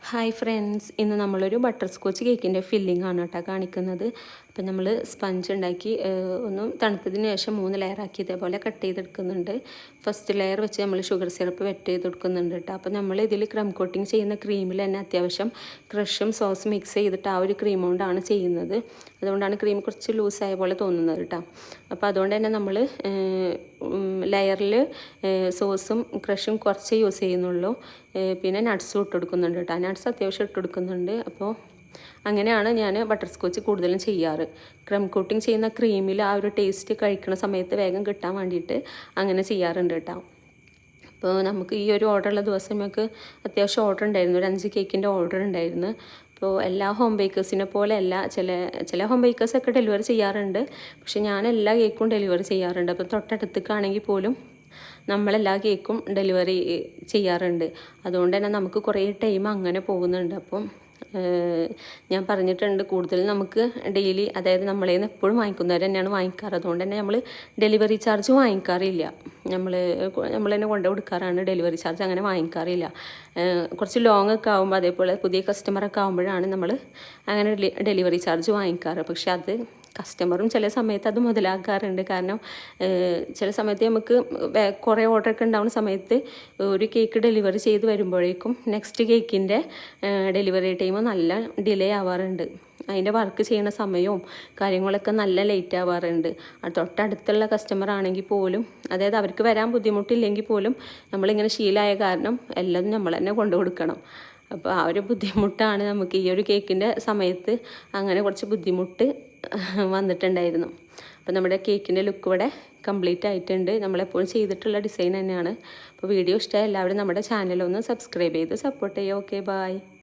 Hi friends, ഇന്ന് നമ്മളൊരു butter scotch കേക്കിൻ്റെ ഫില്ലിംഗ് ആണ് കേട്ടോ കാണിക്കുന്നത്. അപ്പം നമ്മൾ സ്പഞ്ച് ഉണ്ടാക്കി ഒന്ന് തണുത്തതിന് ശേഷം 3 ലെയറാക്കി ഇതേപോലെ കട്ട് ചെയ്തെടുക്കുന്നുണ്ട്. ഫസ്റ്റ് ലെയർ വെച്ച് നമ്മൾ ഷുഗർ സിറപ്പ് വെറ്റ് ചെയ്തെടുക്കുന്നുണ്ട് കേട്ടോ. അപ്പം നമ്മൾ ഇതിൽ ക്രം കോട്ടിങ് ചെയ്യുന്ന ക്രീമിൽ തന്നെ അത്യാവശ്യം ക്രഷും സോസും മിക്സ് ചെയ്തിട്ട് ആ ഒരു ക്രീം കൊണ്ടാണ് ചെയ്യുന്നത്. അതുകൊണ്ടാണ് ക്രീം കുറച്ച് ലൂസായ പോലെ തോന്നുന്നത് കേട്ടോ. അപ്പോൾ അതുകൊണ്ട് തന്നെ നമ്മൾ ലെയറിൽ സോസും ക്രഷും കുറച്ച് യൂസ് ചെയ്യുന്നുള്ളൂ. പിന്നെ നട്ട്സും ഇട്ട് കൊടുക്കുന്നുണ്ട് കേട്ടോ. നട്ട്സ് അത്യാവശ്യം ഇട്ട് കൊടുക്കുന്നുണ്ട്. അപ്പോൾ അങ്ങനെയാണ് ഞാൻ ബട്ടർ സ്കോച്ച് കൂടുതലും ചെയ്യാറ്. ക്രം കോട്ടിങ് ചെയ്യുന്ന ക്രീമിൽ ആ ഒരു ടേസ്റ്റ് കഴിക്കുന്ന സമയത്ത് വേഗം കിട്ടാൻ വേണ്ടിയിട്ട് അങ്ങനെ ചെയ്യാറുണ്ട് കേട്ടോ. അപ്പോൾ നമുക്ക് ഈ ഒരു ഓർഡറുള്ള ദിവസം നമുക്ക് അത്യാവശ്യം ഓർഡർ ഉണ്ടായിരുന്നു. ഒരു 5 കേക്കിൻ്റെ ഓർഡർ ഉണ്ടായിരുന്നു. അപ്പോൾ എല്ലാ ഹോം ബേക്കേഴ്സിനെ പോലെ അല്ല, ചില ഹോം ബേക്കേഴ്സൊക്കെ ഡെലിവറി ചെയ്യാറുണ്ട്. പക്ഷെ ഞാൻ എല്ലാ കേക്കും ഡെലിവറി ചെയ്യാറുണ്ട്. അപ്പോൾ തൊട്ടടുത്തേക്കാണെങ്കിൽ പോലും നമ്മളെല്ലാ കേക്കും ഡെലിവറി ചെയ്യാറുണ്ട്. അതുകൊണ്ട് തന്നെ നമുക്ക് കുറേ ടൈം അങ്ങനെ പോകുന്നുണ്ട്. അപ്പം ഞാൻ പറഞ്ഞിട്ടുണ്ട്, കൂടുതൽ നമുക്ക് ഡെയിലി, അതായത് നമ്മളെ നിന്ന് എപ്പോഴും വാങ്ങിക്കുന്നവർ തന്നെയാണ് വാങ്ങിക്കാറ്. അതുകൊണ്ട് തന്നെ നമ്മൾ ഡെലിവറി ചാർജ് വാങ്ങിക്കാറില്ല. നമ്മൾ തന്നെ കൊണ്ടു കൊടുക്കാറാണ്. ഡെലിവറി ചാർജ് അങ്ങനെ വാങ്ങിക്കാറില്ല. കുറച്ച് ലോങ് ഒക്കെ ആകുമ്പോൾ, അതേപോലെ പുതിയ കസ്റ്റമറൊക്കെ ആകുമ്പോഴാണ് നമ്മൾ അങ്ങനെ ഡെലിവറി ചാർജ് വാങ്ങിക്കാറ്. പക്ഷെ അത് കസ്റ്റമറും ചില സമയത്ത് അത് മുതലാക്കാറുണ്ട്. കാരണം ചില സമയത്ത് നമുക്ക് കുറേ ഓർഡറൊക്കെ ഉണ്ടാവുന്ന സമയത്ത് ഒരു കേക്ക് ഡെലിവറി ചെയ്ത് വരുമ്പോഴേക്കും നെക്സ്റ്റ് കേക്കിൻ്റെ ഡെലിവറി ടൈം നല്ല ഡിലേ ആവാറുണ്ട്. അതിൻ്റെ വർക്ക് ചെയ്യുന്ന സമയവും കാര്യങ്ങളൊക്കെ നല്ല ലേറ്റ് ആവാറുണ്ട്. തൊട്ടടുത്തുള്ള കസ്റ്റമർ ആണെങ്കിൽ പോലും, അതായത് അവർക്ക് വരാൻ ബുദ്ധിമുട്ടില്ലെങ്കിൽ പോലും നമ്മളിങ്ങനെ ശീലമായ കാരണം എല്ലാം നമ്മൾ തന്നെ കൊണ്ടു കൊടുക്കണം. അപ്പോൾ ആ ഒരു ബുദ്ധിമുട്ടാണ് നമുക്ക് ഈ ഒരു കേക്കിൻ്റെ സമയത്ത് അങ്ങനെ കുറച്ച് ബുദ്ധിമുട്ട് വന്നിട്ടുണ്ടായിരുന്നു. അപ്പോൾ നമ്മുടെ കേക്കിൻ്റെ ലുക്ക് ഇവിടെ കംപ്ലീറ്റ് ആയിട്ടുണ്ട്. നമ്മളെപ്പോഴും ചെയ്തിട്ടുള്ള ഡിസൈൻ തന്നെയാണ്. അപ്പോൾ വീഡിയോ ഇഷ്ടമായ എല്ലാവരും നമ്മുടെ ചാനലൊന്ന് സബ്സ്ക്രൈബ് ചെയ്ത് സപ്പോർട്ട് ചെയ്യുക. Okay, by.